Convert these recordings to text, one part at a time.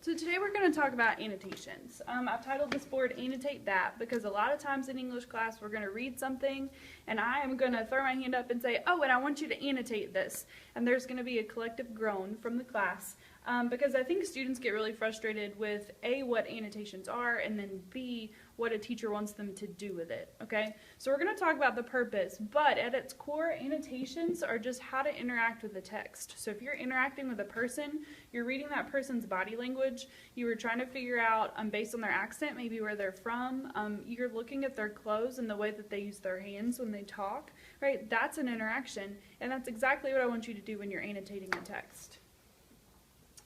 So today we're going to talk about annotations. I've titled this board Annotate That because a lot of times in English class we're going to read something and I am going to throw my hand up and say, oh, and I want you to annotate this. And there's going to be a collective groan from the class because I think students get really frustrated with A, what annotations are, and then B, what a teacher wants them to do with it, okay? So we're going to talk about the purpose, but at its core, annotations are just how to interact with the text. So if you're interacting with a person, you're reading that person's body language, you were trying to figure out, based on their accent, maybe where they're from, you're looking at their clothes and the way that they use their hands when they talk, right? That's an interaction, and that's exactly what I want you to do when you're annotating a text.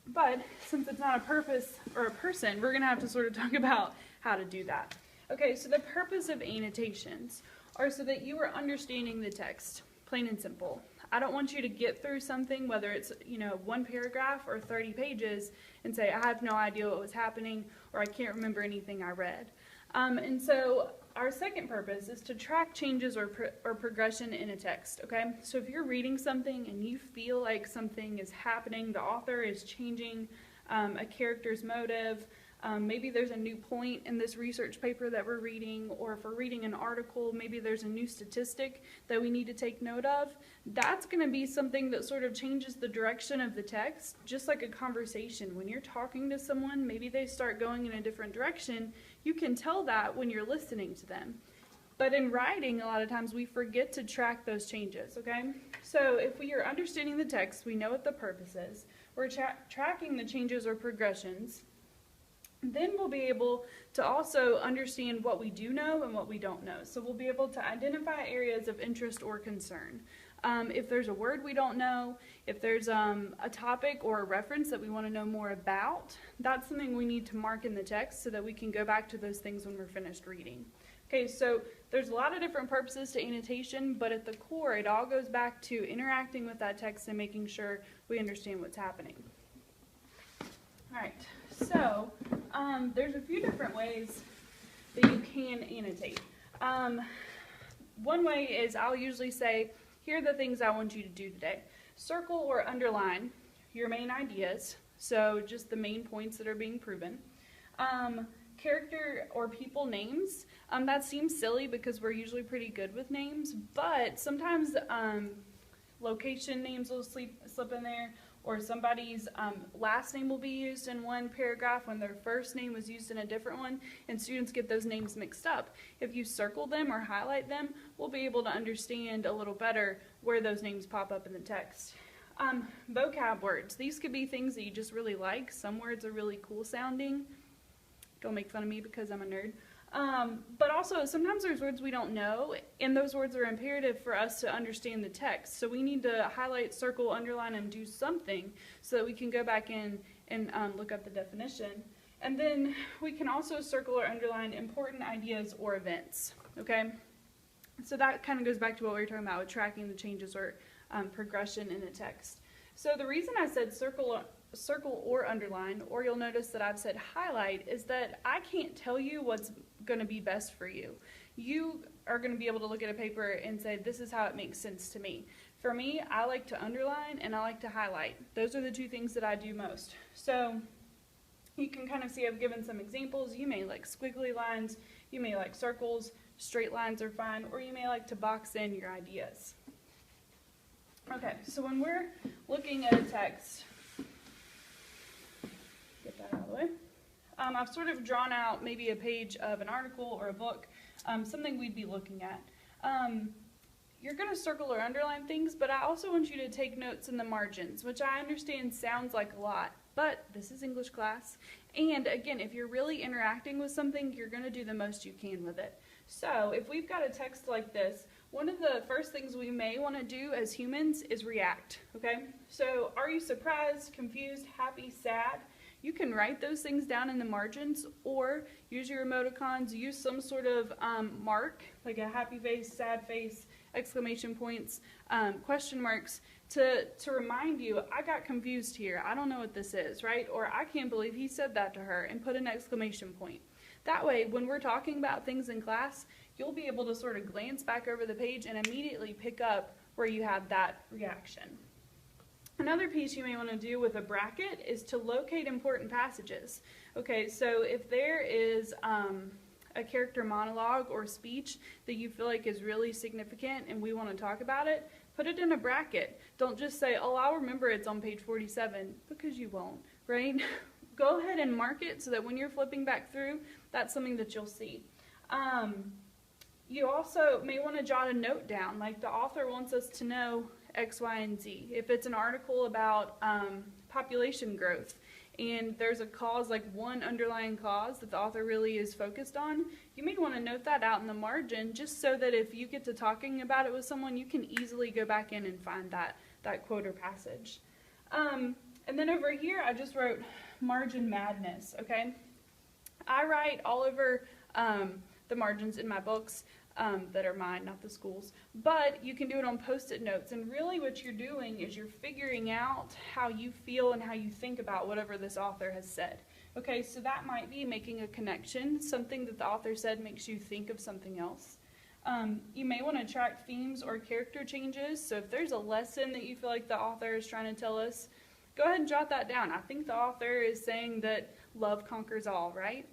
But since it's not a purpose or a person, we're going to have to sort of talk about how to do that. Okay, so the purpose of annotations are so that you are understanding the text, plain and simple. I don't want you to get through something, whether it's, one paragraph or 30 pages, and say, I have no idea what was happening, or I can't remember anything I read. And so our second purpose is to track changes or progression in a text, okay? So if you're reading something and you feel like something is happening, the author is changing a character's motive, maybe there's a new point in this research paper that we're reading, or if we're reading an article, maybe there's a new statistic that we need to take note of. That's going to be something that sort of changes the direction of the text, just like a conversation. When you're talking to someone, maybe they start going in a different direction. You can tell that when you're listening to them. But in writing, a lot of times we forget to track those changes, okay? So if we are understanding the text, we know what the purpose is. We're tracking the changes or progressions. Then we'll be able to also understand what we do know and what we don't know. So we'll be able to identify areas of interest or concern. If there's a word we don't know, if there's a topic or a reference that we want to know more about, that's something we need to mark in the text so that we can go back to those things when we're finished reading. Okay, so there's a lot of different purposes to annotation, but at the core, it all goes back to interacting with that text and making sure we understand what's happening. All right, so there's a few different ways that you can annotate. One way is I'll usually say, here are the things I want you to do today. Circle or underline your main ideas, so just the main points that are being proven. Character or people names, that seems silly because we're usually pretty good with names, but sometimes location names will slip in there, or somebody's last name will be used in one paragraph when their first name was used in a different one, and students get those names mixed up. If you circle them or highlight them, we'll be able to understand a little better where those names pop up in the text. Vocab words. These could be things that you just really like. Some words are really cool sounding. Don't make fun of me because I'm a nerd. But also, sometimes there's words we don't know, and those words are imperative for us to understand the text. So we need to highlight, circle, underline, and do something so that we can go back in and look up the definition. And then we can also circle or underline important ideas or events, okay? So that kind of goes back to what we were talking about with tracking the changes or progression in the text. So the reason I said circle or underline, or you'll notice that I've said highlight, is that I can't tell you what's going to be best for you. You are going to be able to look at a paper and say, this is how it makes sense to me. For me, I like to underline and I like to highlight. Those are the two things that I do most. So you can kind of see I've given some examples. You may like squiggly lines, you may like circles, straight lines are fine, or you may like to box in your ideas. Okay, so when we're looking at a text, get that out of the way. I've sort of drawn out maybe a page of an article or a book, something we'd be looking at. You're going to circle or underline things, but I also want you to take notes in the margins, which I understand sounds like a lot, but this is English class. And again, if you're really interacting with something, you're going to do the most you can with it. So if we've got a text like this, one of the first things we may want to do as humans is react, okay? So are you surprised, confused, happy, sad? You can write those things down in the margins or use your emoticons, use some sort of mark, like a happy face, sad face, exclamation points, question marks, to remind you, I got confused here, I don't know what this is, right? Or I can't believe he said that to her, and put an exclamation point. That way, when we're talking about things in class, you'll be able to sort of glance back over the page and immediately pick up where you had that reaction. Another piece you may want to do with a bracket is to locate important passages. Okay, so if there is a character monologue or speech that you feel like is really significant and we want to talk about it, put it in a bracket. Don't just say, oh, I'll remember it's on page 47, because you won't, right? Go ahead and mark it so that when you're flipping back through, that's something that you'll see. You also may want to jot a note down, like the author wants us to know X, Y, and Z. If it's an article about population growth and there's a cause, like one underlying cause that the author really is focused on, you may want to note that out in the margin just so that if you get to talking about it with someone, you can easily go back in and find that quote or passage. And then over here, I just wrote margin madness, okay? I write all over the margins in my books that are mine, not the school's, but you can do it on Post-it notes, and really what you're doing is you're figuring out how you feel and how you think about whatever this author has said. Okay, so that might be making a connection. Something that the author said makes you think of something else. You may want to track themes or character changes, so if there's a lesson that you feel like the author is trying to tell us, go ahead and jot that down. I think the author is saying that love conquers all, right?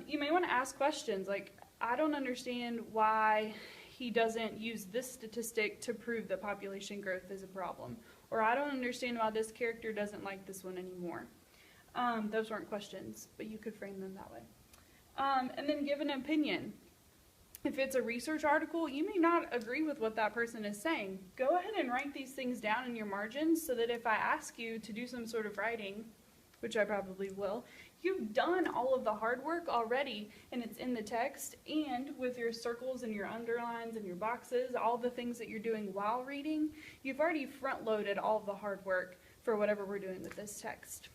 You may want to ask questions like, I don't understand why he doesn't use this statistic to prove that population growth is a problem. Or I don't understand why this character doesn't like this one anymore. Those weren't questions, but you could frame them that way. And then give an opinion. If it's a research article, you may not agree with what that person is saying. Go ahead and write these things down in your margins so that if I ask you to do some sort of writing, which I probably will, you've done all of the hard work already and it's in the text, and with your circles and your underlines and your boxes, all the things that you're doing while reading, you've already front-loaded all of the hard work for whatever we're doing with this text.